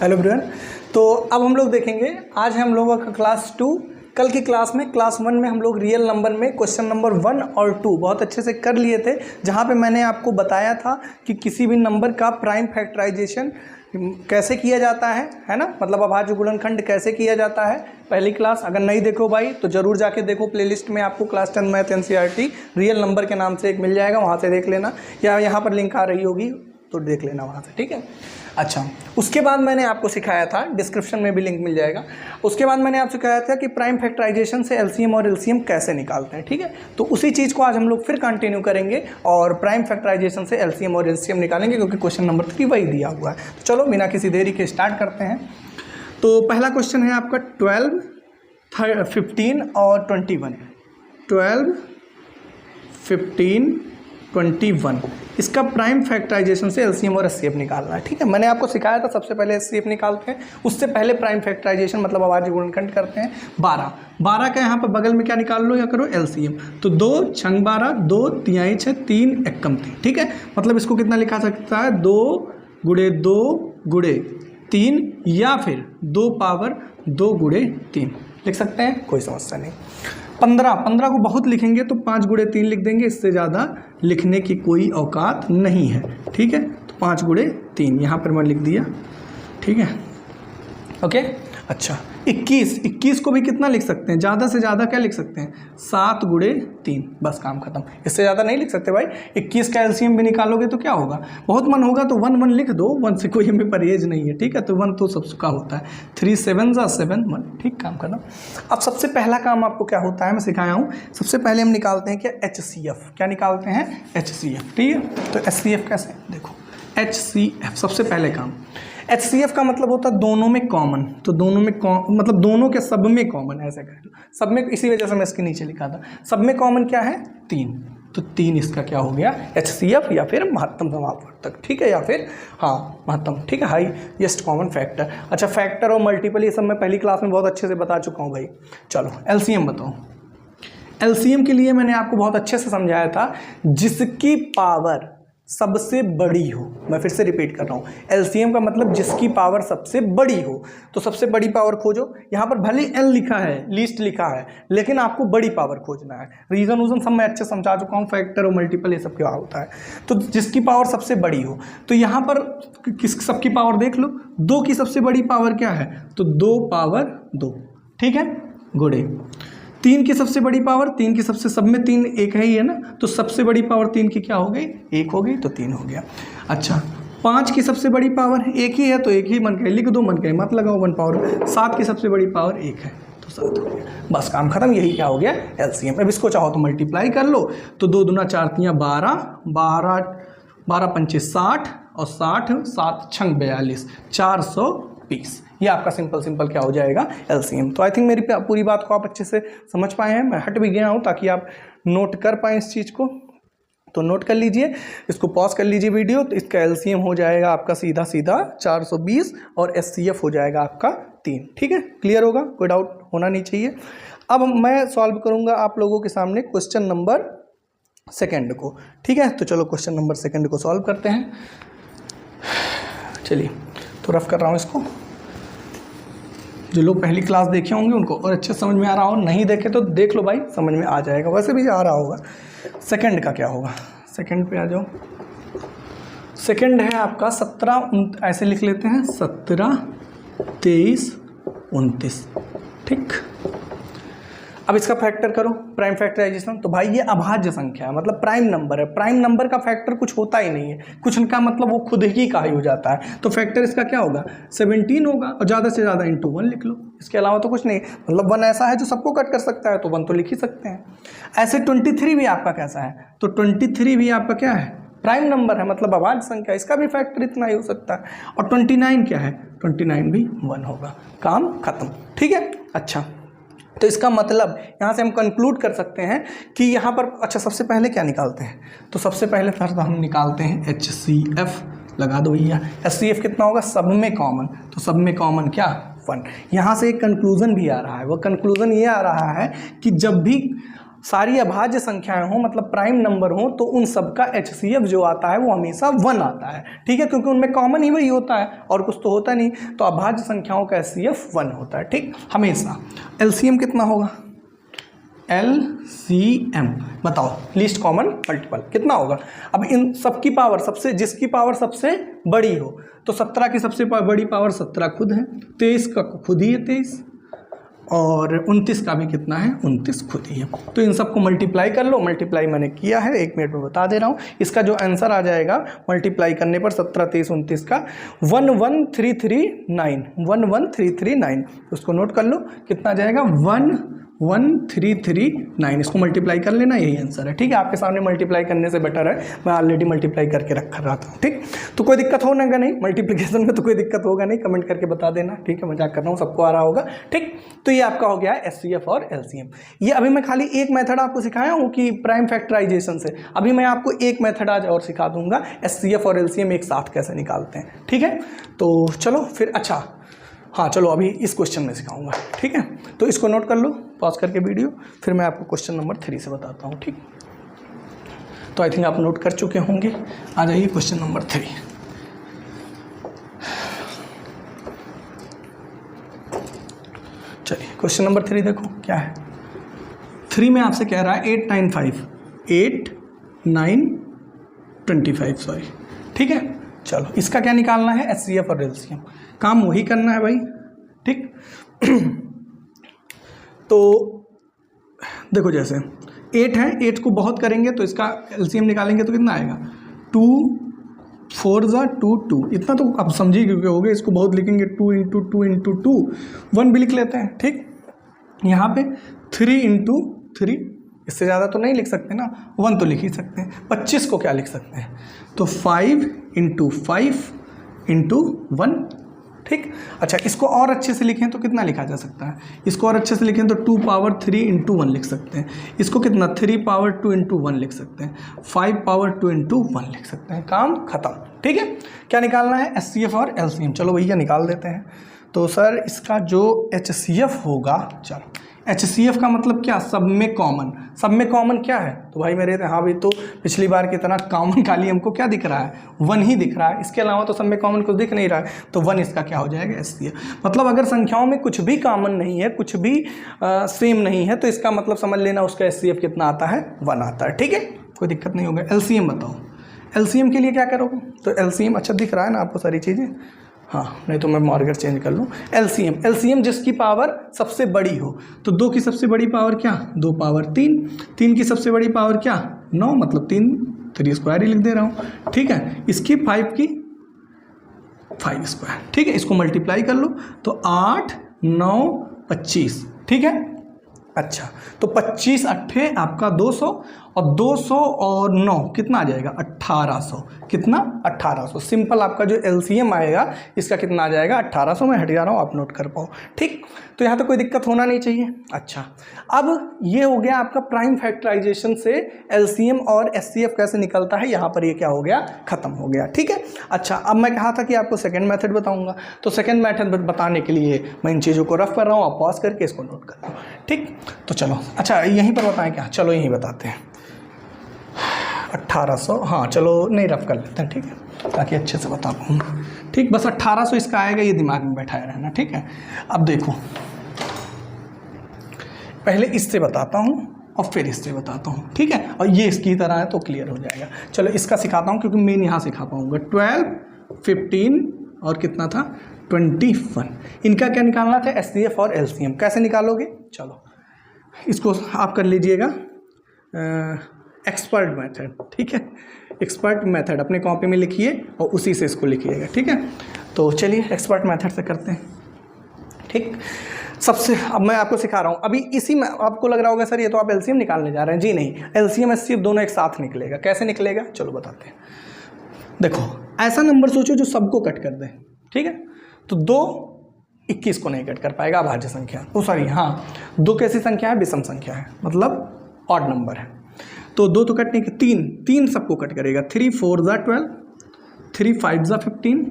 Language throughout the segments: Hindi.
Hello everyone. तो अब हम लोग देखेंगे, आज हम लोगों का क्लास 2। कल की क्लास में क्लास 1 में हम लोग रियल नंबर में क्वेश्चन नंबर 1 और 2 बहुत अच्छे से कर लिए थे, जहां पे मैंने आपको बताया था कि किसी भी नंबर का प्राइम फैक्टराइजेशन कैसे किया जाता है ना, मतलब अभाज्य गुणनखंड कैसे किया जाता है। पहली क्लास अगर नहीं देखो भाई तो ज़रूर जाके देखो, प्लेलिस्ट में आपको class 10 math NCERT real number के नाम से एक मिल जाएगा, वहाँ से देख लेना, या यहाँ पर लिंक आ रही होगी तो देख लेना वहाँ से, ठीक है। अच्छा, उसके बाद मैंने आपको सिखाया था, डिस्क्रिप्शन में भी लिंक मिल जाएगा। उसके बाद मैंने आपसे सिखाया था कि प्राइम फैक्टराइजेशन से एलसीएम और एलसीएम कैसे निकालते हैं, ठीक है। तो उसी चीज़ को आज हम लोग फिर कंटिन्यू करेंगे और प्राइम फैक्टराइजेशन से एलसीएम और एलसीएम निकालेंगे, क्योंकि क्वेश्चन नंबर 3 वही दिया हुआ है। तो चलो बिना किसी देरी के स्टार्ट करते हैं। तो पहला क्वेश्चन है आपका 12, 15 और 21। 12, 15, 21 इसका प्राइम फैक्टराइजेशन से एलसीएम और एचसीएफ निकालना है, ठीक है। मैंने आपको सिखाया था सबसे पहले एचसीएफ निकालते हैं, उससे पहले प्राइम फैक्टराइजेशन मतलब अभाज्य गुणनखंड करते हैं। 12 का यहाँ पर बगल में क्या निकाल लो या करो एलसीएम। तो 2 छंग 12, 2 तिहाई 6, 3 एकम 3, ठीक है। मतलब इसको कितना लिखा सकता है, 2 गुणे 2 गुणे 3 या फिर 2 पावर 2 गुणे 3 लिख सकते हैं, कोई समस्या नहीं। 15 को बहुत लिखेंगे तो 5 गुणे 3 लिख देंगे, इससे ज़्यादा लिखने की कोई औकात नहीं है, ठीक है। तो 5 गुणे 3 यहाँ पर मैं लिख दिया, ठीक है, ओके। अच्छा, 21 को भी कितना लिख सकते हैं, ज़्यादा से ज़्यादा क्या लिख सकते हैं, 7 गुणे 3, बस काम खत्म। इससे ज़्यादा नहीं लिख सकते भाई। 21 का एलसीएम भी निकालोगे तो क्या होगा, बहुत मन होगा तो 1 लिख दो, 1 से कोई हमें परहेज नहीं है, ठीक है। तो 1 तो सबका होता है, 3 7 7 1, ठीक, काम खत्म। अब सबसे पहला काम आपको क्या होता है मैं सिखाया हूँ। सबसे पहले हम निकालते हैं क्या, HCF। क्या निकालते हैं, HCF, ठीक है। तो HCF कैसे, देखो HCF सबसे पहले काम। HCF का मतलब होता है दोनों में कॉमन, तो दोनों में मतलब दोनों के सब में कॉमन, ऐसे कह लो सब में, इसी वजह से मैं इसके नीचे लिखा था। सब में कॉमन क्या है, 3, तो 3 इसका क्या हो गया HCF, या फिर महत्तम समापवर्तक, ठीक है, या फिर हाँ महत्तम, ठीक है, हाईएस्ट कॉमन फैक्टर। अच्छा, फैक्टर और मल्टीपल ये सब मैं पहली क्लास में बहुत अच्छे से बता चुका हूँ भाई। चलो एलसीएम बताओ। एलसीएम के लिए मैंने आपको बहुत अच्छे से समझाया था, जिसकी पावर सबसे बड़ी हो। मैं फिर से रिपीट कर रहा हूँ, एलसीएम का मतलब जिसकी पावर सबसे बड़ी हो। तो सबसे बड़ी पावर खोजो, यहाँ पर भले एल लिखा है, लीस्ट लिखा है, लेकिन आपको बड़ी पावर खोजना है। रीजन सब मैं अच्छे समझा चुका हूँ, फैक्टर और मल्टीपल ये सब क्या होता है। तो जिसकी पावर सबसे बड़ी हो, तो यहाँ पर किस सबकी पावर देख लो, 2 की सबसे बड़ी पावर क्या है, तो 2 पावर 2, ठीक है, गुणे 3 की सबसे बड़ी पावर, 3 की सबसे, सब में 3 एक है ही है ना, तो सबसे बड़ी पावर 3 की क्या हो गई, 1 हो गई, तो 3 हो गया। अच्छा, 5 की सबसे बड़ी पावर 1 ही है, तो 1 ही मन के लिख दो, मन के मत लगाओ 1 पावर। 7 की सबसे बड़ी पावर 1 है, तो 7 हो गया, बस काम खत्म। यही क्या हो गया, एलसीएम। अब इसको चाहो तो मल्टीप्लाई कर लो, तो 2 दूना 4 तियाँ 12, 12 पंचे 60 और 60 7 छंग 42, 420। ये आपका सिंपल क्या हो जाएगा, एलसीएम। तो आई थिंक मेरी पूरी बात को आप अच्छे से समझ पाए हैं। मैं हट भी गया हूँ ताकि आप नोट कर पाएँ इस चीज़ को, तो नोट कर लीजिए, इसको पॉज कर लीजिए वीडियो। तो इसका एलसीएम हो जाएगा आपका सीधा 420 और एचसीएफ हो जाएगा आपका 3, ठीक है। क्लियर होगा, कोई डाउट होना नहीं चाहिए। अब मैं सॉल्व करूँगा आप लोगों के सामने क्वेश्चन नंबर 2 को, ठीक है। तो चलो क्वेश्चन नंबर 2 को सॉल्व करते हैं। चलिए, तो रफ कर रहा हूँ इसको। जो लोग पहली क्लास देखे होंगे उनको और अच्छे समझ में आ रहा हो, नहीं देखे तो देख लो भाई, समझ में आ जाएगा, वैसे भी आ रहा होगा। सेकंड का क्या होगा, सेकंड पे आ जाओ। सेकंड है आपका 17, ऐसे लिख लेते हैं, 17, 23, 29, ठीक। अब इसका फैक्टर करो, प्राइम फैक्टराइजेशन। तो भाई ये अभाज्य संख्या है, मतलब प्राइम नंबर है। प्राइम नंबर का फैक्टर कुछ होता ही नहीं है, कुछ इनका मतलब वो खुद ही का ही हो जाता है। तो फैक्टर इसका क्या होगा, 17 होगा, और ज़्यादा से ज़्यादा इंटू 1 लिख लो, इसके अलावा तो कुछ नहीं। मतलब 1 ऐसा है जो सबको कट कर सकता है, तो 1 तो लिख ही सकते हैं। ऐसे 23 भी आपका कैसा है, तो 23 भी आपका क्या है, प्राइम नंबर है, मतलब अभाज्य संख्या, इसका भी फैक्टर इतना ही हो सकता है। और 29 क्या है, 29 भी 1 होगा, काम खत्म, ठीक है। अच्छा, तो इसका मतलब यहाँ से हम कंक्लूड कर सकते हैं कि यहाँ पर, अच्छा सबसे पहले क्या निकालते हैं, तो सबसे पहले फिर हम निकालते हैं HCF, लगा दो भैया। HCF कितना होगा, सब में कॉमन, तो सब में कॉमन क्या, 1। यहाँ से एक कंक्लूजन भी आ रहा है, वो कंक्लूजन ये आ रहा है कि जब भी सारी अभाज्य संख्याएं हों, मतलब प्राइम नंबर हों, तो उन सब का HCF जो आता है वो हमेशा 1 आता है। ठीक है, क्योंकि उनमें कॉमन ही वही होता है और कुछ तो होता नहीं, तो अभाज्य संख्याओं का HCF 1 होता है। ठीक, हमेशा। LCM कितना होगा? LCM बताओ, लीस्ट कॉमन मल्टीपल कितना होगा? अब इन सबकी पावर सबसे, जिसकी पावर सबसे बड़ी हो, तो 17 की सबसे बड़ी पावर 17 खुद है, 23 का खुद ही है 23, और 29 का भी कितना है? 29 खुद ही है। तो इन सबको मल्टीप्लाई कर लो। मल्टीप्लाई मैंने किया है, 1 मिनट में बता दे रहा हूँ। इसका जो आंसर आ जाएगा मल्टीप्लाई करने पर 17, 23, 29 का 11339, 11339, उसको नोट कर लो, कितना आ जाएगा? 11339। इसको मल्टीप्लाई कर लेना, यही आंसर है। ठीक है, आपके सामने मल्टीप्लाई करने से बेटर है, मैं ऑलरेडी मल्टीप्लाई करके रहा था। ठीक, तो कोई दिक्कत होगा नहीं मल्टीप्लिकेशन में, तो कोई दिक्कत होगा नहीं, कमेंट करके बता देना। ठीक है, मजाक कर रहा हूँ, सबको आ रहा होगा। ठीक, तो ये आपका हो गया HCF और LCM। ये अभी मैं खाली एक मेथड आपको सिखाया हूँ कि प्राइम फैक्टराइजेशन से, अभी मैं आपको एक मेथड आज और सिखा दूंगा, HCF और LCM एक साथ कैसे निकालते हैं। ठीक है, तो चलो फिर, अच्छा हाँ चलो अभी इस क्वेश्चन में सिखाऊंगा। ठीक है, तो इसको नोट कर लो, पॉज करके वीडियो, फिर मैं आपको क्वेश्चन नंबर 3 से बताता हूँ। ठीक, तो आई थिंक आप नोट कर चुके होंगे। आ जाइए क्वेश्चन नंबर 3। चलिए क्वेश्चन नंबर 3 देखो क्या है। 3 में आपसे कह रहा है 895 सॉरी। ठीक है, चलो इसका क्या निकालना है? HCF और LCM। काम वही करना है भाई। ठीक तो देखो, जैसे 8 है, 8 को बहुत करेंगे तो इसका LCM निकालेंगे तो कितना आएगा? 2 4 × 2 2, इतना तो आप समझिए क्योंकि हो गया। इसको बहुत लिखेंगे 2 × 2 × 2, 1 भी लिख लेते हैं। ठीक, यहाँ पे 3 × 3, इससे ज़्यादा तो नहीं लिख सकते ना, 1 तो लिख ही सकते हैं। 25 को क्या लिख सकते हैं? तो 5 × 5 × 1। ठीक, अच्छा इसको और अच्छे से लिखें तो कितना लिखा जा सकता है? इसको और अच्छे से लिखें तो 2 पावर 3 × 1 लिख सकते हैं। इसको कितना? 3 पावर 2 × 1 लिख सकते हैं। 5 पावर 2 × 1 लिख सकते हैं। काम खत्म। ठीक है, क्या निकालना है? HCF और LCM। चलो भैया निकाल देते हैं। तो सर इसका जो HCF होगा, चलो HCF का मतलब क्या? सब में कॉमन। सब में कॉमन क्या है? तो भाई मेरे हाँ भाई, तो पिछली बार की तरह कॉमन खाली हमको क्या दिख रहा है? 1 ही दिख रहा है, इसके अलावा तो सब में कॉमन कुछ दिख नहीं रहा है। तो 1 इसका क्या हो जाएगा? HCF। मतलब अगर संख्याओं में कुछ भी कॉमन नहीं है, कुछ भी सेम नहीं है, तो इसका मतलब समझ लेना उसका HCF कितना आता है? 1 आता है। ठीक है, कोई दिक्कत नहीं होगा। LCM बताओ, LCM के लिए क्या करोगे? तो LCM अच्छा दिख रहा है ना आपको सारी चीज़ें? हाँ, नहीं तो मैं मार्कर चेंज कर लूँ। LCM जिसकी पावर सबसे बड़ी हो, तो 2 की सबसे बड़ी पावर क्या? 2 पावर 3, 3 की सबसे बड़ी पावर क्या? 9, मतलब 3 स्क्वायर ही लिख दे रहा हूँ। ठीक है, इसकी 5 की 5 स्क्वायर। ठीक है, इसको मल्टीप्लाई कर लो तो 8 9 25। ठीक है, अच्छा तो 25 अट्ठे आपका 200, और 200 और 9 कितना आ जाएगा? 1800। कितना? 1800। सिंपल आपका जो LCM आएगा इसका कितना आ जाएगा? 1800। मैं हट जा रहा हूँ, आप नोट कर पाओ। ठीक, तो यहाँ तो कोई दिक्कत होना नहीं चाहिए। अच्छा, अब ये हो गया आपका प्राइम फैक्टराइजेशन से LCM और HCF कैसे निकलता है, यहाँ पर ये क्या हो गया? खत्म हो गया। ठीक है, अच्छा अब मैं कहा था कि आपको सेकेंड मेथड बताऊँगा, तो सेकेंड मेथड बताने के लिए मैं इन चीज़ों को रफ कर रहा हूँ, आप पॉज करके इसको नोट कर लो। ठीक, तो चलो अच्छा यहीं पर बताएं क्या? चलो यहीं बताते हैं। 1800, हाँ चलो नहीं रफ कर लेते हैं। ठीक है, ताकि अच्छे से बता पाऊँ। ठीक, बस 1800 इसका आएगा, ये दिमाग में बैठाया रहना। ठीक है, अब देखो पहले इससे बताता हूँ और फिर इससे बताता हूँ। ठीक है, और ये इसकी तरह है तो क्लियर हो जाएगा। चलो इसका सिखाता हूँ क्योंकि मैं यहाँ सिखा पाऊँगा। 12 15 और कितना था? 21। इनका क्या निकालना था? HCF और LCM। कैसे निकालोगे? चलो इसको आप कर लीजिएगा एक्सपर्ट मेथड। ठीक है, एक्सपर्ट मेथड अपने कॉपी में लिखिए और उसी से इसको लिखिएगा। ठीक है, तो चलिए एक्सपर्ट मेथड से करते हैं। ठीक, सबसे अब मैं आपको सिखा रहा हूँ। अभी इसी में आपको लग रहा होगा सर ये तो आप LCM निकालने जा रहे हैं। जी नहीं, LCM HCF दोनों एक साथ निकलेगा। कैसे निकलेगा? चलो बताते हैं। देखो ऐसा नंबर सोचो जो सबको कट कर दे। ठीक है, तो 2 21 को नहीं कट कर पाएगा, अभाज्य संख्या। ओ सॉरी, हाँ 2 कैसी संख्या है? विषम संख्या है, मतलब ऑड नंबर है। तो 2 तो कट नहीं, 3 सबको कट करेगा। 3 4 × 12, 3 5 × 15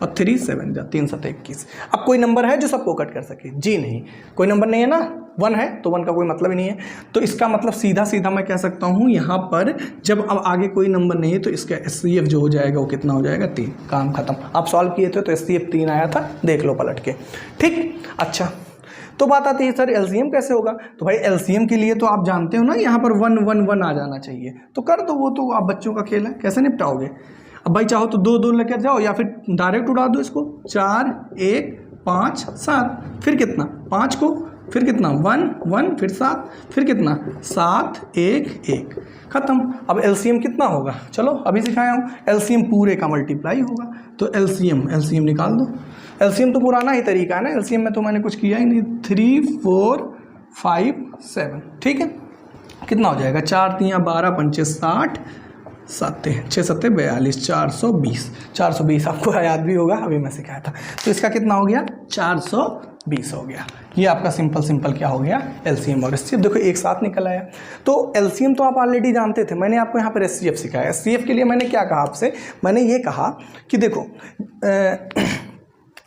और 3 7 जा 3 7 21। अब कोई नंबर है जो सबको कट कर सके? जी नहीं, कोई नंबर नहीं है ना। 1 है तो 1 का कोई मतलब ही नहीं है। तो इसका मतलब सीधा सीधा मैं कह सकता हूँ यहाँ पर जब अब आगे कोई नंबर नहीं है तो इसका HCF जो हो जाएगा वो कितना हो जाएगा? 3। काम खत्म। आप सॉल्व किए थे तो HCF 3 आया था, देख लो पलट के। ठीक, अच्छा तो बात आती है सर LCM कैसे होगा? तो भाई LCM के लिए तो आप जानते हो ना, यहाँ पर 1 1 1 आ जाना चाहिए। तो कर दो, वो तो आप बच्चों का खेल है, कैसे निपटाओगे? अब भाई चाहो तो 2 2 लेकर जाओ या फिर डायरेक्ट उड़ा दो इसको। 4 1 5 7, फिर कितना? 5 को, फिर कितना? 1 1, फिर 7, फिर कितना? 7 1 1, खत्म। अब LCM कितना होगा? चलो अभी सिखाया हूँ, LCM पूरे का मल्टीप्लाई होगा। तो LCM निकाल दो। LCM तो पुराना ही तरीका है ना, LCM में तो मैंने कुछ किया ही नहीं। 3 4 5 7, ठीक है। कितना हो जाएगा? 4 3 12 5 60, 7 6 7 42, 420। 420 आपको याद भी होगा, अभी मैं सिखाया था। तो इसका कितना हो गया? 420 हो गया। ये आपका सिंपल क्या हो गया? LCM और HCF देखो एक साथ निकल आया। तो LCM तो आप ऑलरेडी जानते थे, मैंने आपको यहाँ पर HCF सिखाया। HCF के लिए मैंने क्या कहा आपसे? मैंने ये कहा कि देखो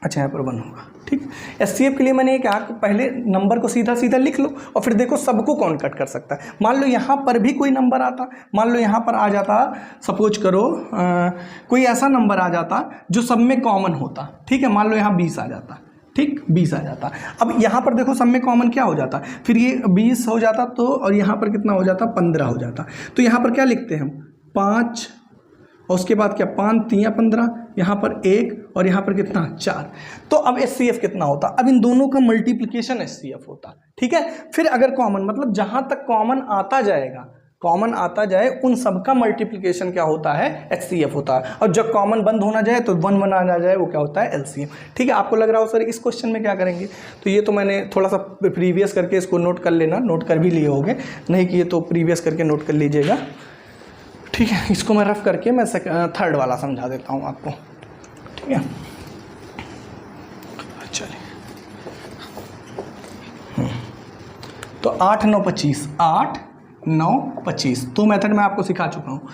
अच्छा यहाँ पर 1 होगा, ठीक। HCF के लिए मैंने ये कहा कि पहले नंबर को सीधा सीधा लिख लो और फिर देखो सबको कौन कट कर सकता है। मान लो यहाँ पर भी कोई नंबर आता, मान लो यहाँ पर आ जाता, सपोज करो कोई ऐसा नंबर आ जाता जो सब में कॉमन होता, ठीक है। मान लो यहाँ 20 आ जाता, ठीक, 20 आ जाता। अब यहाँ पर देखो सब में कॉमन क्या हो जाता? फिर ये 20 हो जाता तो, और यहाँ पर कितना हो जाता? 15 हो जाता। तो यहाँ पर क्या लिखते हैं हम? 5, और उसके बाद क्या? 5 3 15, यहाँ पर 1 और यहाँ पर कितना? 4। तो अब HCF कितना होता? अब इन दोनों का मल्टीप्लिकेशन HCF होता, ठीक है। फिर अगर कॉमन, मतलब जहाँ तक कॉमन आता जाएगा, कॉमन आता जाए उन सब का मल्टीप्लिकेशन क्या होता है? HCF होता है। और जब कॉमन बंद होना जाए तो 1 1 आ जाए, वो क्या होता है? LCM, ठीक है। आपको लग रहा हो सर इस क्वेश्चन में क्या करेंगे? तो ये तो मैंने थोड़ा सा प्रीवियस करके इसको नोट कर लेना, नोट कर भी लिए होंगे, नहीं किए तो प्रीवियस करके नोट कर लीजिएगा, ठीक है। इसको मैं रफ करके मैं थर्ड वाला समझा देता हूँ आपको, ठीक है। चलिए, तो 8 9 25, 8 9 25 तो मेथड मैं आपको सिखा चुका हूँ।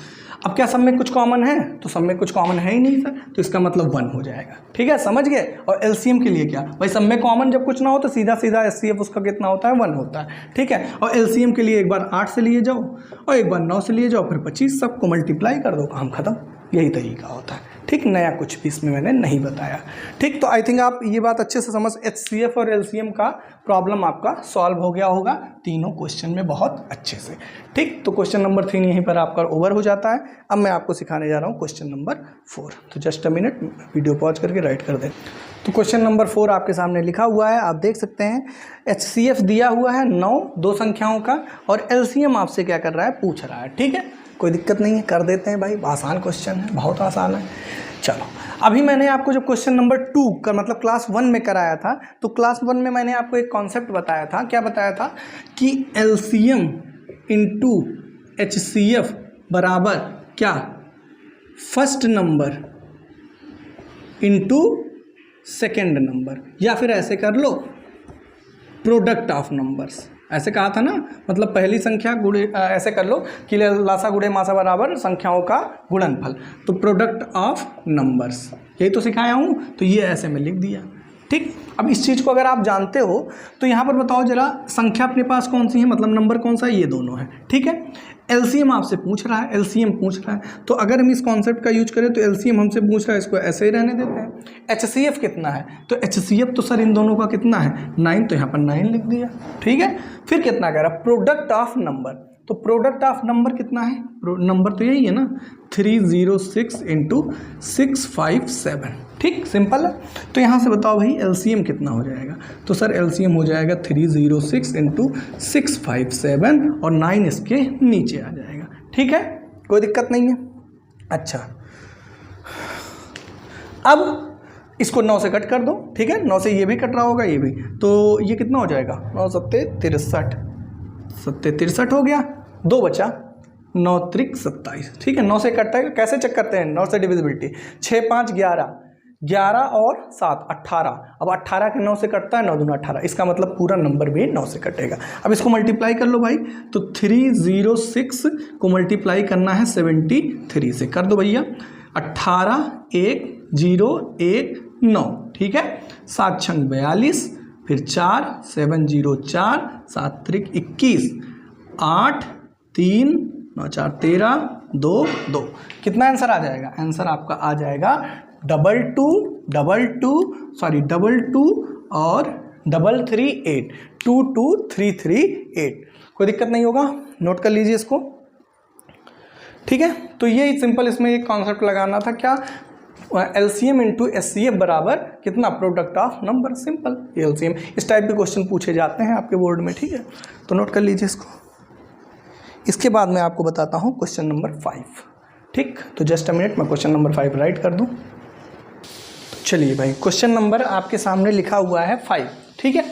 अब क्या सब में कुछ कॉमन है? तो सब में कुछ कॉमन है ही नहीं सर, तो इसका मतलब 1 हो जाएगा, ठीक है, समझ गए। और LCM के लिए क्या? भाई सब में कॉमन जब कुछ ना हो तो सीधा सीधा HCF उसका कितना होता है? 1 होता है, ठीक है। और LCM के लिए एक बार 8 से लिए जाओ और एक बार 9 से लिए जाओ, फिर 25, सबको मल्टीप्लाई कर दो, काम खत्म। यही तरीका होता है, ठीक। नया कुछ भी इसमें मैंने नहीं बताया, ठीक। तो आई थिंक आप ये बात अच्छे से समझ, HCF और LCM का प्रॉब्लम आपका सॉल्व हो गया होगा तीनों क्वेश्चन में बहुत अच्छे से, ठीक। तो क्वेश्चन नंबर 3 यहीं पर आपका ओवर हो जाता है। अब मैं आपको सिखाने जा रहा हूँ क्वेश्चन नंबर 4। तो just a minute, video pause करके राइट कर दें। तो क्वेश्चन नंबर 4 आपके सामने लिखा हुआ है, आप देख सकते हैं। HCF दिया हुआ है 9, 2 संख्याओं का, और LCM आपसे क्या कर रहा है? पूछ रहा है, ठीक है। कोई दिक्कत नहीं है, कर देते हैं भाई, आसान क्वेश्चन है, बहुत आसान है। चलो, अभी मैंने आपको जब क्वेश्चन नंबर 2 का मतलब क्लास 1 में कराया था, तो क्लास 1 में मैंने आपको एक कॉन्सेप्ट बताया था। क्या बताया था? कि LCM इंटू HCF बराबर क्या? First number into second number, या फिर ऐसे कर लो, प्रोडक्ट ऑफ नंबर्स। ऐसे कहा था ना, मतलब पहली संख्या गुणे, ऐसे कर लो कि लासा गुणे मासा बराबर संख्याओं का गुणनफल, तो प्रोडक्ट ऑफ नंबर्स, यही तो सिखाया हूँ। तो ये ऐसे में लिख दिया, ठीक। अब इस चीज़ को अगर आप जानते हो तो यहाँ पर बताओ जरा, संख्या अपने पास कौन सी है, मतलब नंबर कौन सा है? ये दोनों है, ठीक है। LCM आपसे पूछ रहा है, LCM पूछ रहा है, तो अगर हम इस कॉन्सेप्ट का यूज करें तो LCM हमसे पूछ रहा है, इसको ऐसे ही रहने देते हैं। HCF कितना है? तो HCF तो सर इन दोनों का कितना है? 9, तो यहाँ पर 9 लिख दिया, ठीक है। फिर कितना कह रहा है? प्रोडक्ट ऑफ नंबर, तो प्रोडक्ट ऑफ नंबर कितना है? नंबर तो यही है ना, 306 इंटू 657, ठीक, सिंपल है। तो यहाँ से बताओ भाई LCM कितना हो जाएगा? तो सर LCM हो जाएगा 306 इंटू 657 और 9 इसके नीचे आ जाएगा, ठीक है, कोई दिक्कत नहीं है। अच्छा, अब इसको 9 से कट कर दो, ठीक है। 9 से ये भी कट रहा होगा, ये भी, तो ये कितना हो जाएगा? 9 7 63, 63 हो गया, 2 बचा, 9 त्रिक 27, ठीक है। 9 से कटता है, कैसे चेक करते हैं? 9 से डिविजिबिलिटी, 6 5 11, 11 और 7 18। अब 18 के 9 से कटता है, 9 दूना 18, इसका मतलब पूरा नंबर भी 9 से कटेगा। अब इसको मल्टीप्लाई कर लो भाई, तो 306 को मल्टीप्लाई करना है 73 से, कर दो भैया। 18 1 0 1 9, ठीक है। 7 छंग 42, फिर 4 7 0 4, 7 त्रिक 21, 8 3 9 4 13 2 2। कितना आंसर आ जाएगा? आंसर आपका आ जाएगा 22 और 338, 22338। कोई दिक्कत नहीं होगा, नोट कर लीजिए इसको, ठीक है। तो ये सिंपल इसमें एक कॉन्सेप्ट लगाना था, क्या? LCM इंटू SCF बराबर कितना? Product of number, simple LCM। इस टाइप के क्वेश्चन पूछे जाते हैं आपके बोर्ड में, ठीक है। तो नोट कर लीजिए इसको। इसके बाद मैं आपको बताता हूँ क्वेश्चन नंबर 5, ठीक। तो जस्ट अ मिनट, मैं क्वेश्चन नंबर 5 राइट कर दूँ। चलिए भाई, क्वेश्चन नंबर आपके सामने लिखा हुआ है 5, ठीक है।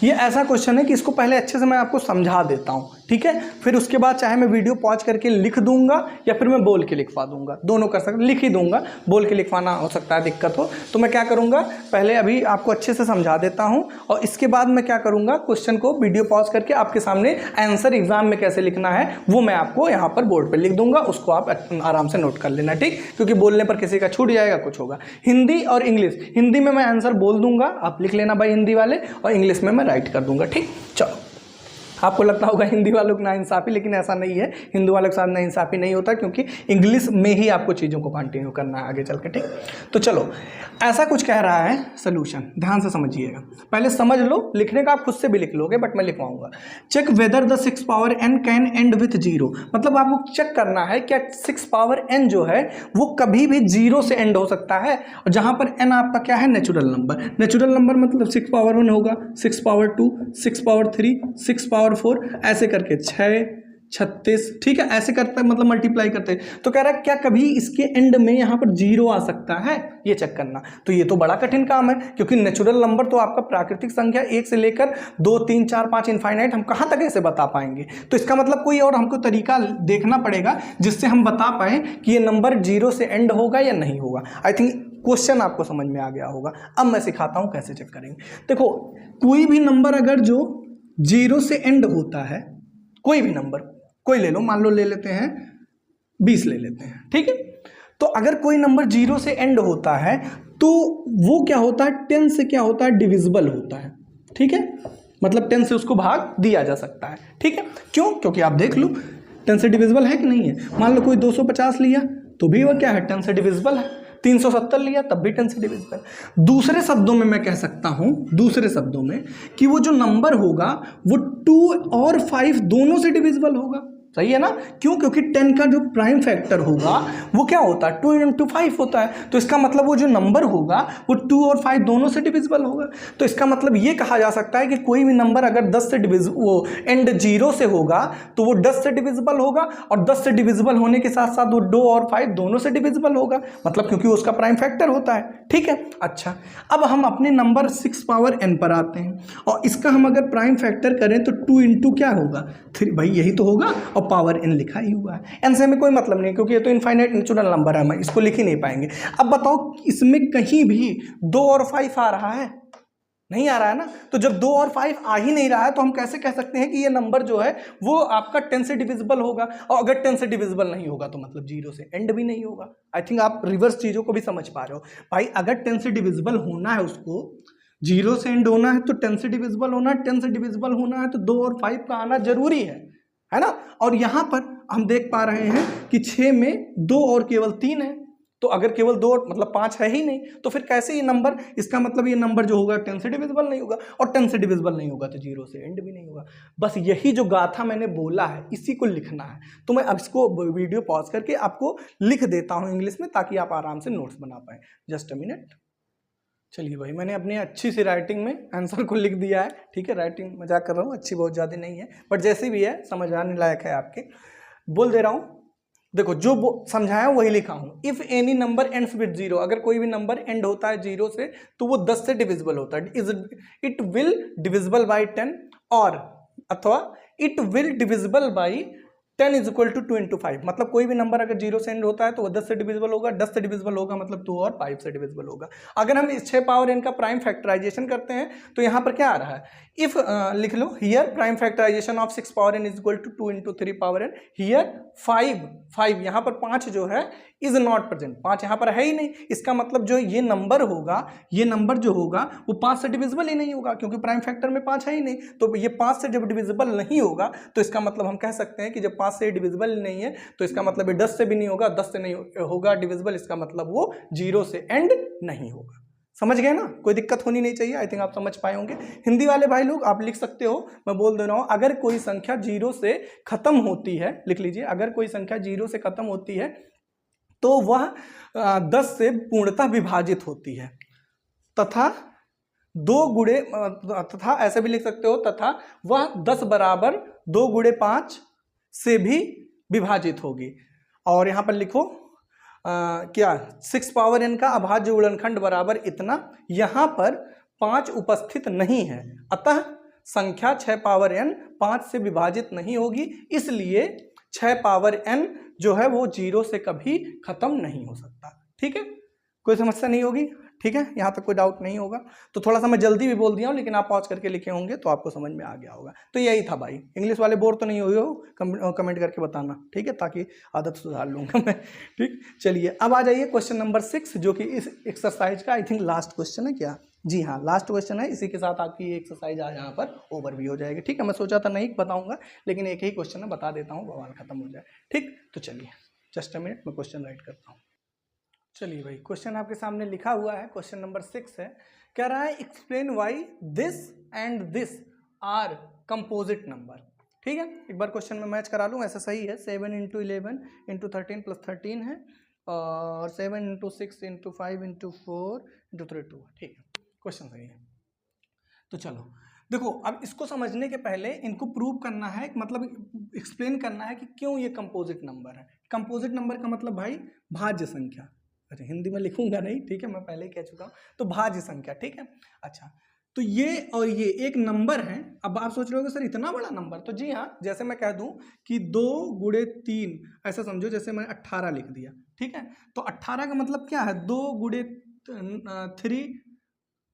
ये ऐसा क्वेश्चन है कि इसको पहले अच्छे से मैं आपको समझा देता हूँ, ठीक है। फिर उसके बाद चाहे मैं वीडियो पॉज करके लिख दूंगा या फिर मैं बोल के लिखवा दूंगा, दोनों कर सकते। लिख ही दूंगा, बोल के लिखवाना हो सकता है दिक्कत हो, तो मैं क्या करूंगा, पहले अभी आपको अच्छे से समझा देता हूं और इसके बाद मैं क्या करूंगा, क्वेश्चन को वीडियो पॉज करके आपके सामने आंसर एग्जाम में कैसे लिखना है वो मैं आपको यहाँ पर बोर्ड पर लिख दूंगा, उसको आप आराम से नोट कर लेना, ठीक। क्योंकि बोलने पर किसी का छूट जाएगा, कुछ होगा। हिंदी और इंग्लिश, हिंदी में मैं आंसर बोल दूंगा, आप लिख लेना भाई हिंदी वाले, और इंग्लिश में मैं राइट कर दूंगा, ठीक। चलो, आपको लगता होगा हिंदी वालों की नाइंसाफ़ी, लेकिन ऐसा नहीं है। हिंदी वालों के साथ नाइंसाफ़ी नहीं होता, क्योंकि इंग्लिश में ही आपको चीज़ों को कंटिन्यू करना है आगे चल के, ठीक। तो चलो, ऐसा कुछ कह रहा है सोल्यूशन, ध्यान से समझिएगा। पहले समझ लो, लिखने का आप खुद से भी लिख लोगे, बट मैं लिखवाऊंगा। Check whether the 6 power n can end with 0। मतलब आपको चेक करना है क्या 6 पावर n जो है वो कभी भी 0 से एंड हो सकता है, और जहां पर n आपका क्या है, नेचुरल नंबर। नेचुरल नंबर मतलब 6 पावर 1 होगा, 6 पावर 2, 6 पावर 3, 6 पावर 4, ऐसे करके 6 36, ठीक है, ऐसे करते मतलब मल्टीप्लाई करते। तो कह रहा है क्या कभी इसके एंड में यहाँ पर 0 आ सकता है, ये चेक करना। तो ये तो बड़ा कठिन काम है, क्योंकि नेचुरल नंबर तो आपका प्राकृतिक संख्या 1 से लेकर 2 3 4 5 इनफाइनाइट, हम कहाँ तक ऐसे बता पाएंगे। तो इसका मतलब कोई और हमको तरीका देखना पड़ेगा जिससे हम बता पाएं कि ये नंबर 0 से एंड होगा या नहीं होगा। आई थिंक क्वेश्चन आपको समझ में आ गया होगा। अब मैं सिखाता हूँ कैसे चेक करेंगे। देखो, कोई भी नंबर अगर जो 0 से एंड होता है, कोई भी नंबर कोई ले लो, मान लो ले लेते हैं 20 ले लेते हैं, ठीक है। तो अगर कोई नंबर 0 से एंड होता है तो वो क्या होता है, 10 से क्या होता है, डिविजिबल होता है, ठीक है। मतलब 10 से उसको भाग दिया जा सकता है, ठीक है। क्यों? क्योंकि आप देख लो 10 से डिविजिबल है कि नहीं है। मान लो कोई 250 लिया तो भी वो क्या है, 10 से डिविजिबल है। 370 लिया तब भी 10 से डिविजिबल। दूसरे शब्दों में मैं कह सकता हूं, दूसरे शब्दों में, कि वो जो नंबर होगा वो 2 और 5 दोनों से डिविजिबल होगा। सही है ना? क्यों? क्योंकि 10 का जो प्राइम फैक्टर होगा वो क्या होता है, 2 इंटू 5 होता है। तो इसका मतलब वो जो नंबर होगा वो 2 और 5 दोनों से डिविजिबल होगा। तो इसका मतलब ये कहा जा सकता है कि कोई भी नंबर अगर 10 से वो एंड 0 से होगा तो वो 10 से डिविजिबल होगा, और 10 से डिविजिबल होने के साथ साथ वो 2 और 5 दोनों से डिविजिबल होगा, मतलब क्योंकि उसका प्राइम फैक्टर होता है, ठीक है। अच्छा, अब हम अपने नंबर 6 पावर n पर आते हैं, और इसका हम अगर प्राइम फैक्टर करें तो 2 इंटू क्या होगा, 3, भाई यही तो होगा, और पावर n लिखा ही हुआ है। n से हमें कोई मतलब नहीं, क्योंकि ये तो इनफाइनाइट नेचुरल नंबर है, हम इसको लिख ही नहीं पाएंगे। अब बताओ, इसमें कहीं भी 2 और 5 आ रहा है? नहीं आ रहा है ना। तो जब 2 और 5 आ ही नहीं रहा है तो हम कैसे कह सकते हैं कि ये नंबर जो है वो आपका 10 से डिविजिबल होगा, और अगर 10 से डिविजिबल नहीं होगा तो मतलब 0 से एंड भी नहीं होगा। आई थिंक आप रिवर्स चीज़ों को भी समझ पा रहे हो। भाई अगर 10 से डिविजिबल होना है, उसको 0 से एंड होना है तो 10 से डिविजिबल होना है, 10 से डिविजिबल होना है तो 2 और 5 का आना जरूरी है ना। और यहाँ पर हम देख पा रहे हैं कि 6 में 2 और केवल 3 है, तो अगर केवल 2 मतलब 5 है ही नहीं, तो फिर कैसे ये नंबर, इसका मतलब ये नंबर जो होगा 10 से डिविजिबल नहीं होगा, और 10 से डिविजिबल नहीं होगा तो 0 से एंड भी नहीं होगा। बस यही जो गाथा मैंने बोला है इसी को लिखना है। तो मैं अब इसको वीडियो पॉज करके आपको लिख देता हूँ इंग्लिश में, ताकि आप आराम से नोट्स बना पाएँ। Just a minute. चलिए भाई, मैंने अपनी अच्छी सी राइटिंग में आंसर को लिख दिया है, ठीक है। राइटिंग मजाक कर रहा हूँ, अच्छी बहुत ज़्यादा नहीं है, बट जैसी भी है समझ आने लायक है आपके, बोल दे रहा हूँ। देखो, जो समझाया वही लिखा हूँ। If any number ends with 0, अगर कोई भी नंबर एंड होता है 0 से तो वो 10 से डिविजिबल होता है। इट विल डिविजिबल बाई 10, और अथवा it will divisible by 10 is equal to 2 into 5, मतलब कोई भी नंबर अगर 0 से एंड होता है तो वो 10 से डिविजिबल होगा, 10 से डिविजिबल होगा मतलब 2 और 5 से डिविजिबल होगा। अगर हम इस 6 पावर n का प्राइम फैक्टराइजेशन करते हैं तो यहाँ पर क्या आ रहा है, इफ लिख लो here prime factorization of 6 power n is equal to 2 into 3 power n, here 5 यहाँ पर 5 जो है इज नॉट प्रेजेंट, 5 यहाँ पर है ही नहीं। इसका मतलब जो ये नंबर होगा, ये नंबर जो होगा वो 5 से डिविजिबल ही नहीं होगा, क्योंकि प्राइम फैक्टर में 5 है ही नहीं। तो ये 5 से जब डिविजिबल नहीं होगा तो इसका मतलब हम कह सकते हैं कि जब 5 से डिविजिबल नहीं है तो इसका मतलब ये 10 से भी नहीं होगा, 10 से नहीं होगा डिविजिबल, इसका मतलब वो 0 से एंड नहीं होगा। समझ गए ना, कोई दिक्कत होनी नहीं चाहिए। आई थिंक आप समझ पाए होंगे। हिंदी वाले भाई लोग आप लिख सकते हो, मैं बोल दे रहा हूं, अगर कोई संख्या 0 से खत्म होती है, लिख लीजिए, अगर कोई संख्या 0 से खत्म होती है तो वह 10 से पूर्णतः विभाजित होती है, तथा 2 गुणे, तथा ऐसे भी लिख सकते हो, तथा वह 10 बराबर 2 गुणे 5 से भी विभाजित होगी। और यहां पर लिखो क्या 6 पावर n का अभाज्य गुणनखंड बराबर इतना, यहां पर 5 उपस्थित नहीं है, अतः संख्या 6 पावर n 5 से विभाजित नहीं होगी, इसलिए 6 पावर n जो है वो 0 से कभी खत्म नहीं हो सकता। ठीक है, कोई समस्या नहीं होगी। ठीक है, यहाँ तक कोई डाउट नहीं होगा। तो थोड़ा सा मैं जल्दी भी बोल दिया हूँ, लेकिन आप पॉज करके लिखे होंगे तो आपको समझ में आ गया होगा। तो यही था भाई, इंग्लिश वाले बोर तो नहीं हुए हो, कमेंट करके बताना, ठीक है, ताकि आदत सुधार लूँगा मैं। ठीक, चलिए अब आ जाइए क्वेश्चन नंबर 6, जो कि इस एक्सरसाइज का आई थिंक लास्ट क्वेश्चन है क्या? जी हाँ, लास्ट क्वेश्चन है। इसी के साथ आपकी एक्सरसाइज आज यहाँ पर ओवर भी हो जाएगी। ठीक है, मैं सोचा था नहीं बताऊँगा, लेकिन एक ही क्वेश्चन है, बता देता हूँ, बवाल खत्म हो जाए। ठीक, तो चलिए जस्ट अ मिनट, मैं क्वेश्चन राइट करता हूँ। चलिए भाई, क्वेश्चन आपके सामने लिखा हुआ है, क्वेश्चन नंबर 6 है। कह रहा है explain why this and this are composite number. ठीक है, एक बार क्वेश्चन में मैच करा लूँ, ऐसा सही है। 7 इंटू 11 इंटू 13 प्लस 13 है, और 7 इंटू 6 इंटू 5 इंटू 4 इंटू 3 2। ठीक है, क्वेश्चन सही है। तो चलो देखो, अब इसको समझने के पहले इनको प्रूव करना है, मतलब एक्सप्लेन करना है कि क्यों ये कंपोजिट नंबर है। कंपोजिट नंबर का मतलब भाई भाज्य संख्या। अच्छा, हिंदी में लिखूंगा नहीं, ठीक है, मैं पहले ही कह चुका हूँ। तो भाज्य संख्या, ठीक है। अच्छा, तो ये और ये एक नंबर है। अब आप सोच रहे हो सर इतना बड़ा नंबर, तो जी हाँ, जैसे मैं कह दूं कि 2 गुणे 3, ऐसा समझो जैसे मैं 18 लिख दिया। ठीक है, तो 18 का मतलब क्या है, 2 गुणे 3,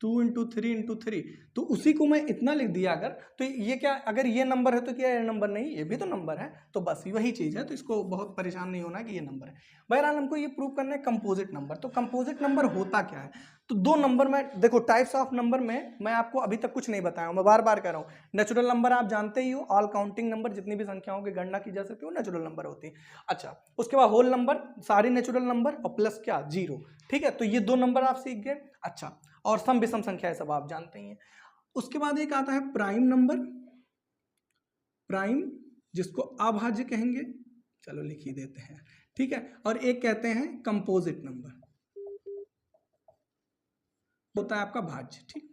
2 इंटू 3 इंटू 3, तो उसी को मैं इतना लिख दिया अगर, तो ये क्या, अगर ये नंबर है तो क्या ये नंबर नहीं, ये भी तो नंबर है, तो बस वही चीज़ है। तो इसको बहुत परेशान नहीं होना कि ये नंबर है। बहरहाल हमको ये प्रूव करना है कंपोजिट नंबर। तो कंपोजिट नंबर होता क्या है? तो 2 नंबर में देखो, टाइप्स ऑफ नंबर में मैं आपको अभी तक कुछ नहीं बताया हूँ, मैं बार बार कह रहा हूँ। नेचुरल नंबर आप जानते ही हो, ऑल काउंटिंग नंबर, जितनी भी संख्याओं की गणना की जा सकती है वो नेचुरल नंबर होती है। अच्छा, उसके बाद होल नंबर, सारे नेचुरल नंबर, और प्लस क्या, 0। ठीक है, तो ये 2 नंबर आप सीख गए। अच्छा, और सम विषम संख्या है, सब आप जानते ही हैं। उसके बाद एक आता है प्राइम नंबर, प्राइम जिसको अभाज्य कहेंगे, चलो लिख ही देते हैं। ठीक है, और एक कहते हैं कंपोजिट नंबर, होता है आपका भाज्य। ठीक,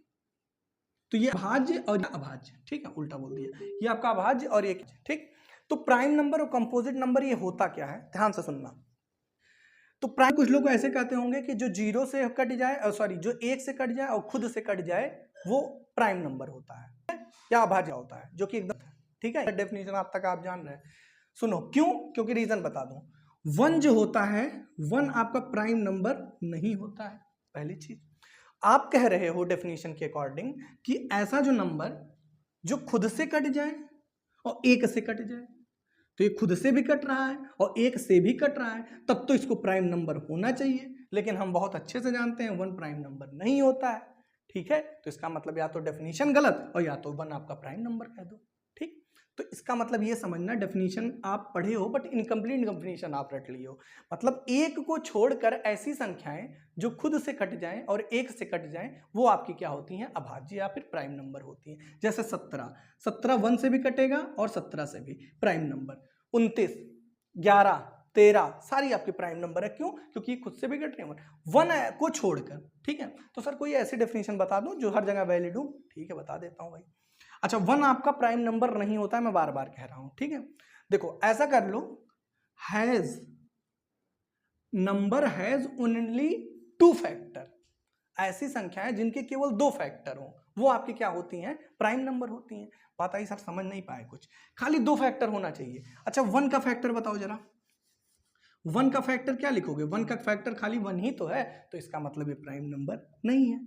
तो ये भाज्य और अभाज्य, ठीक है, उल्टा बोल दिया, ये आपका अभाज्य और एक। ठीक, तो प्राइम नंबर और कंपोजिट नंबर ये होता क्या है, ध्यान से सुनना। तो प्राइम, कुछ लोग ऐसे कहते होंगे कि जो 0 से कट जाए, सॉरी जो 1 से कट जाए और खुद से कट जाए, वो प्राइम नंबर होता है या अभाज्य होता है, जो कि एकदम, ठीक है, डेफिनेशन अब तक आप जान रहे हैं। सुनो क्यों, क्योंकि रीजन बता दूं। 1 जो होता है, 1 आपका प्राइम नंबर नहीं होता है। पहली चीज, आप कह रहे हो डेफिनेशन के अकॉर्डिंग कि ऐसा जो नंबर जो खुद से कट जाए और 1 से कट जाए, तो ये खुद से भी कट रहा है और 1 से भी कट रहा है, तब तो इसको प्राइम नंबर होना चाहिए। लेकिन हम बहुत अच्छे से जानते हैं 1 प्राइम नंबर नहीं होता है। ठीक है, तो इसका मतलब या तो डेफिनेशन गलत और या तो 1 आपका प्राइम नंबर कह दो। ठीक, तो इसका मतलब ये समझना, डेफिनेशन आप पढ़े हो बट इनकम्प्लीट डेफिनेशन आप रट लिए हो। मतलब 1 को छोड़कर ऐसी संख्याएं जो खुद से कट जाएं और 1 से कट जाएं, वो आपकी क्या होती हैं, अभाज्य या फिर प्राइम नंबर होती हैं। जैसे 17 1 से भी कटेगा और 17 से भी, प्राइम नंबर। 29, 11, 13 सारी आपकी प्राइम नंबर है। क्यों? क्योंकि खुद से भी कट रहे हैं 1 को छोड़कर। ठीक है, तो सर कोई ऐसी डेफिनेशन बता दो जो हर जगह वैलिड हो। ठीक है, बता देता हूं भाई। अच्छा, 1 आपका प्राइम नंबर नहीं होता है, मैं बार बार कह रहा हूं। ठीक है, देखो ऐसा कर लो, has number has only 2 factor. ऐसी संख्याएं जिनके केवल 2 फैक्टर हों वो आपकी क्या होती हैं, प्राइम नंबर होती हैं। बात आई सर, समझ नहीं पाए कुछ, खाली 2 फैक्टर होना चाहिए। अच्छा 1 का फैक्टर बताओ जरा, 1 का फैक्टर क्या लिखोगे, 1 का फैक्टर खाली 1 ही तो है, तो इसका मतलब ये प्राइम नंबर नहीं है।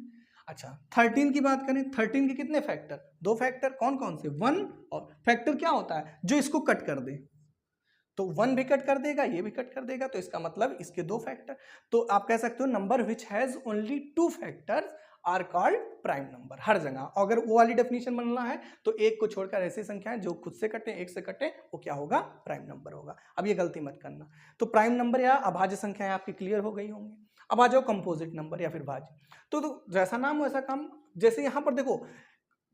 अच्छा 13 की बात करें, 13 के कितने फैक्टर, 2 फैक्टर, कौन कौन से, 1 और फैक्टर क्या होता है, जो इसको कट कर दे, तो 1 भी कट कर देगा, ये भी कट कर देगा, तो इसका मतलब इसके 2 फैक्टर। तो आप कह सकते हो number which has only 2 factors are called prime number. हर जगह अगर वो वाली डेफिनेशन बनना है तो एक को छोड़कर ऐसी संख्याएं जो खुद से कटे, एक से कटे, वो क्या होगा, प्राइम नंबर होगा। अब ये गलती मत करना। तो प्राइम नंबर या अभाज्य संख्याएं आपकी क्लियर हो गई होंगी। अब आ जाओ कंपोजिट नंबर या फिर भाज्य। तो जैसा नाम वैसा काम। जैसे यहां पर देखो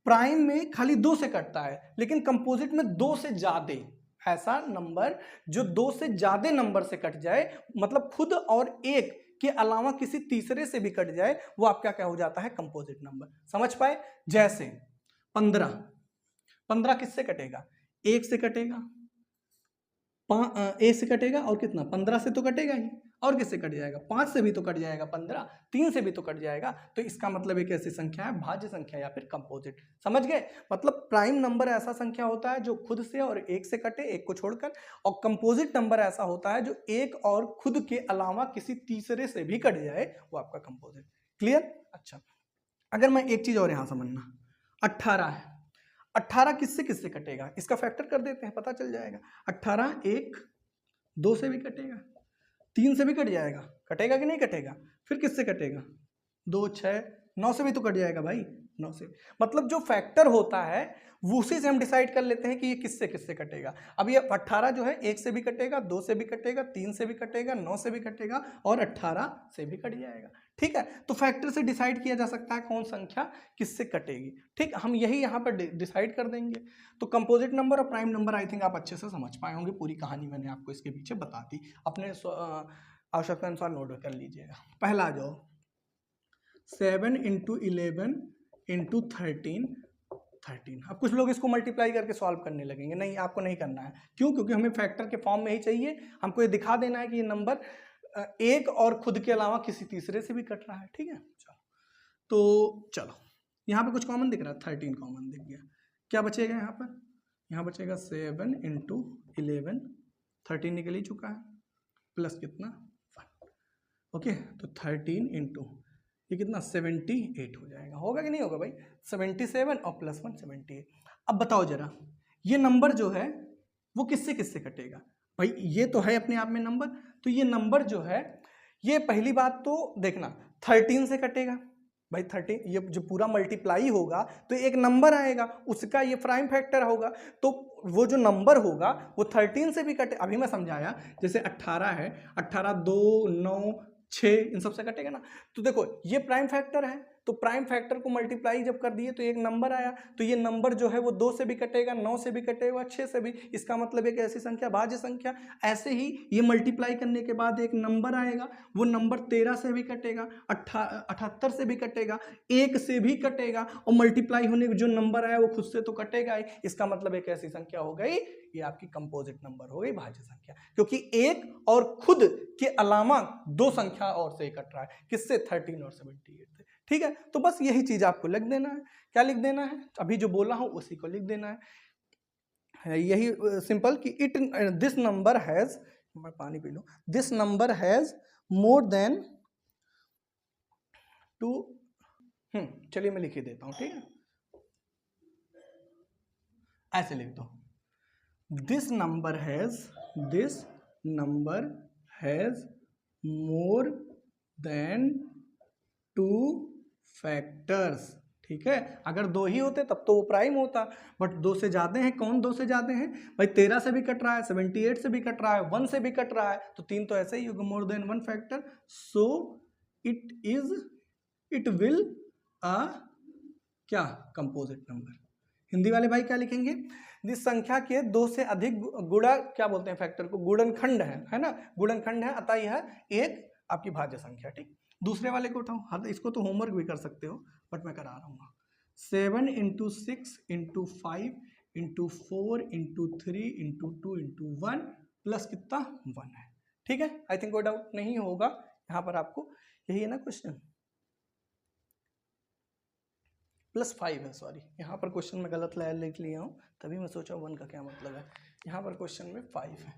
प्राइम में खाली 2 से कटता है, लेकिन कंपोजिट में 2 से ज्यादा, ऐसा नंबर जो 2 से ज्यादा नंबर से कट जाए, मतलब खुद और एक के अलावा किसी तीसरे से भी कट जाए, वो आपका क्या हो जाता है, कंपोजिट नंबर। समझ पाए? जैसे 15 किससे कटेगा, 1 से कटेगा, 1 से कटेगा और कितना, 15 से तो कटेगा ही, और किससे कट जाएगा, 5 से भी तो कट जाएगा, 15, 3 से भी तो कट जाएगा। तो इसका मतलब एक ऐसी संख्या है भाज्य संख्या या फिर कंपोजिट। समझ गए? मतलब प्राइम नंबर ऐसा संख्या होता है जो खुद से और एक से कटे, एक को छोड़कर, और कंपोजिट नंबर ऐसा होता है जो एक और खुद के अलावा किसी तीसरे से भी कट जाए, वो आपका कंपोजिट। क्लियर? अच्छा अगर मैं एक चीज और यहां समझना, 18 है, 18 किससे किससे कटेगा, इसका फैक्टर कर देते हैं, पता चल जाएगा। 18 1 2 से भी कटेगा, 3 से भी कट जाएगा, कटेगा कि नहीं कटेगा, फिर किससे कटेगा, 2 6 9 से भी तो कट जाएगा भाई, 9 से। मतलब जो फैक्टर होता है उसी से हम डिसाइड कर लेते हैं कि ये किससे किससे कटेगा। अब ये 18 जो है 1 से भी कटेगा, 2 से भी कटेगा, 3 से भी कटेगा, 9 से भी कटेगा और 18 से भी कट जाएगा। ठीक है, तो फैक्टर से डिसाइड किया जा सकता है कौन संख्या किससे कटेगी। ठीक, हम यही यहाँ पर डिसाइड कर देंगे। तो कंपोजिट नंबर और प्राइम नंबर आई थिंक आप अच्छे से समझ पाए होंगे, पूरी कहानी मैंने आपको इसके पीछे बता दी, अपने आवश्यकता अनुसार नोट कर लीजिएगा। पहला आ जाओ, 7 × 11 × 13। अब कुछ लोग इसको मल्टीप्लाई करके सॉल्व करने लगेंगे, नहीं आपको नहीं करना है। क्यों? क्योंकि हमें फैक्टर के फॉर्म में ही चाहिए, हमको ये दिखा देना है कि ये नंबर एक और खुद के अलावा किसी तीसरे से भी कट रहा है। ठीक है, चलो तो चलो यहाँ पे कुछ कॉमन दिख रहा है, 13 कॉमन दिख गया। क्या बचेगा यहाँ पर, यहाँ बचेगा 7 × 11, 13 निकल ही चुका है, प्लस कितना 1। ओके, तो 13 × ये कितना 78 हो जाएगा, होगा कि नहीं होगा भाई, 77 और प्लस 1 78। अब बताओ जरा ये नंबर जो है वो किससे किससे कटेगा, भाई ये तो है अपने आप में नंबर, तो ये नंबर जो है ये पहली बात तो देखना 13 से कटेगा भाई, 13 ये जो पूरा मल्टीप्लाई होगा तो एक नंबर आएगा, उसका ये प्राइम फैक्टर होगा, तो वो जो नंबर होगा वो 13 से भी कटे। अभी मैं समझाया, जैसे 18 है, 18 2 9 6 इन सब से कटेगा ना, तो देखो ये प्राइम फैक्टर है, तो प्राइम फैक्टर को मल्टीप्लाई जब कर दिए तो एक नंबर आया, तो ये नंबर जो है वो 2 से भी कटेगा, 9 से भी कटेगा, 6 से भी, इसका मतलब एक ऐसी संख्या भाज्य संख्या। ऐसे ही ये मल्टीप्लाई करने के बाद एक नंबर आएगा, वो नंबर 13 से भी कटेगा, 78 से भी कटेगा, 1 से भी कटेगा, और मल्टीप्लाई होने के जो नंबर आया वो खुद से तो कटेगा ही, इसका मतलब एक ऐसी संख्या हो गई, ये आपकी कंपोजिट नंबर हो गई, भाज्य संख्या, क्योंकि एक और खुद के अलावा 2 संख्या और से कट रहा है, किससे, 13 और 78 से। ठीक है, तो बस यही चीज आपको लिख देना है। क्या लिख देना है, अभी जो बोला हूं उसी को लिख देना है, यही सिंपल कि इट दिस नंबर हैज, मैं पानी पी लूं, this number has more than 2, चलिए मैं लिख ही देता हूं, ठीक है, ऐसे लिख दो, this number has more than 2 factors. ठीक है, अगर 2 ही होते तब तो वो प्राइम होता, बट 2 से ज्यादा हैं, कौन 2 से ज्यादा हैं भाई, 13 से भी कट रहा है, 78 से भी कट रहा है, 1 से भी कट रहा है, तो 3 तो ऐसे ही होगा, more than 1 factor, so it will a क्या, कंपोजिट नंबर। हिंदी वाले भाई क्या लिखेंगे, जिस संख्या के 2 से अधिक गुणा, क्या बोलते हैं फैक्टर को, गुणनखंड है ना, गुणनखंड है, अतः यह एक आपकी भाज्य संख्या। ठीक, दूसरे वाले को उठाओ, हाँ इसको तो होमवर्क भी कर सकते हो बट मैं करा रहा हूँ। 7 × 6 × 5 × 4 × 3 × 2 × 1 प्लस कितना 1 है। ठीक है, आई थिंक कोई डाउट नहीं होगा यहाँ पर आपको, यही है ना क्वेश्चन। +5 है, सॉरी यहाँ पर क्वेश्चन में गलत लिख लिया हूँ, तभी मैं सोचा 1 का क्या मतलब है। यहाँ पर क्वेश्चन में 5 है,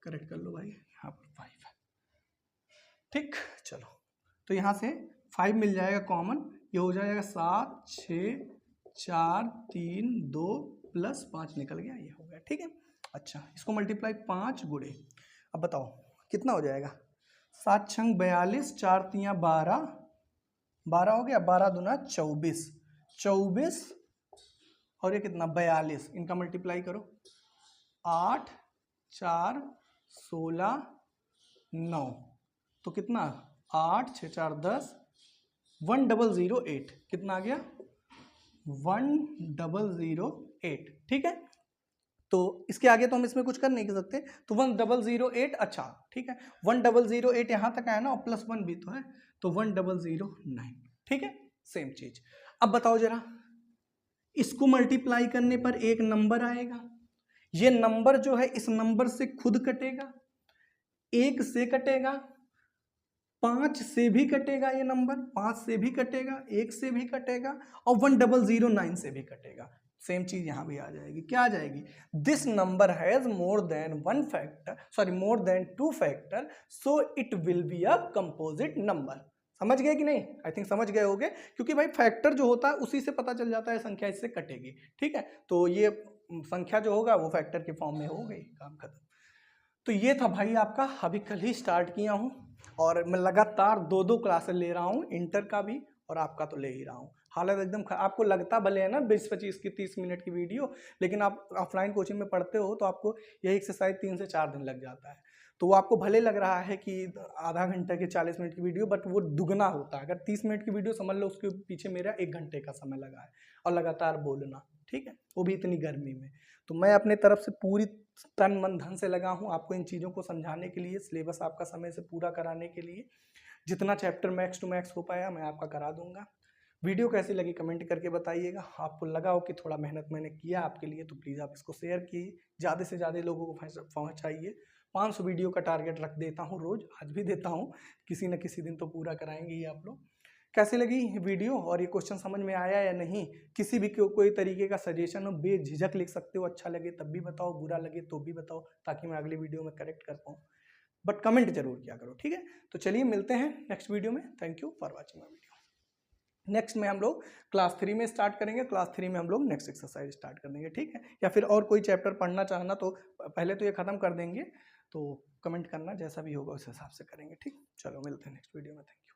करेक्ट कर लो भाई, यहाँ पर 5 है। ठीक, चलो तो यहाँ से 5 मिल जाएगा कॉमन, ये हो जाएगा 7 6 4 3 2 +5 निकल गया, ये हो गया। ठीक है, अच्छा इसको मल्टीप्लाई 5 गुणे, अब बताओ कितना हो जाएगा। 7 छंग 42, 4 तियाँ 12, 12 हो गया, 12 दूना 24, 24 और ये कितना 42, इनका मल्टीप्लाई करो, 8 4 16 9, तो कितना 8 6 4 10, 1008, कितना आ गया 1008। ठीक है, तो इसके आगे तो हम इसमें कुछ कर नहीं कर सकते, तो 1008, अच्छा ठीक है 1008 यहाँ तक आया ना, और +1 भी तो है, तो 1009। ठीक है, सेम चीज। अब बताओ जरा, इसको मल्टीप्लाई करने पर एक नंबर आएगा, ये नंबर जो है इस नंबर से खुद कटेगा, 1 से कटेगा, 5 से भी कटेगा, ये नंबर 5 से भी कटेगा, 1 से भी कटेगा, और 1009 से भी कटेगा। सेम चीज यहां भी आ जाएगी, क्या आ जाएगी, this number has more than 1 factor, sorry more than 2 factor, so it will be a composite number. समझ गए कि नहीं, आई थिंक समझ गए होगे, क्योंकि भाई फैक्टर जो होता है उसी से पता चल जाता है संख्या इससे कटेगी। ठीक है, तो ये संख्या जो होगा वो फैक्टर के फॉर्म में हो गई, काम खत्म। तो ये था भाई आपका, अभी कल ही स्टार्ट किया हूँ और मैं लगातार 2 क्लासेस ले रहा हूँ, इंटर का भी और आपका तो ले ही रहा हूँ। हालत एकदम आपको लगता भले है ना 20-25 की 30 मिनट की वीडियो, लेकिन आप ऑफलाइन कोचिंग में पढ़ते हो तो आपको यही एक्सरसाइज 3 से 4 दिन लग जाता है। तो वो आपको भले लग रहा है कि आधा घंटे की 40 मिनट की वीडियो, बट वो दुगना होता है। अगर 30 मिनट की वीडियो समझ लो, उसके पीछे मेरा 1 घंटे का समय लगा है, और लगातार बोलना। ठीक है, वो भी इतनी गर्मी में। तो मैं अपने तरफ से पूरी तन मन धन से लगा हूँ आपको इन चीज़ों को समझाने के लिए, सिलेबस आपका समय से पूरा कराने के लिए। जितना चैप्टर मैक्स टू मैक्स हो पाया मैं आपका करा दूंगा। वीडियो कैसी लगी कमेंट करके बताइएगा। आपको लगा हो कि थोड़ा मेहनत मैंने किया आपके लिए, तो प्लीज़ आप इसको शेयर कीजिए, ज़्यादा से ज़्यादा लोगों को पहुँचाइए। 500 वीडियो का टारगेट रख देता हूँ रोज़, आज भी देता हूँ, किसी न किसी दिन तो पूरा कराएंगे ही आप लोग। कैसी लगी वीडियो और ये क्वेश्चन समझ में आया या नहीं, किसी भी कोई तरीके का सजेशन हो बेझिझक लिख सकते हो, अच्छा लगे तब भी बताओ, बुरा लगे तो भी बताओ, ताकि मैं अगली वीडियो में करेक्ट कर पाऊँ, बट कमेंट जरूर किया करो। ठीक है, तो चलिए मिलते हैं नेक्स्ट वीडियो में। Thank you for watching my video. Next में हम लोग क्लास 3 में स्टार्ट करेंगे, क्लास 3 में हम लोग नेक्स्ट एक्सरसाइज स्टार्ट कर देंगे। ठीक है, या फिर और कोई चैप्टर पढ़ना चाहना तो पहले तो ये खत्म कर देंगे, तो कमेंट करना, जैसा भी होगा उस हिसाब से करेंगे। ठीक, चलो मिलते हैं नेक्स्ट वीडियो में। Thank you.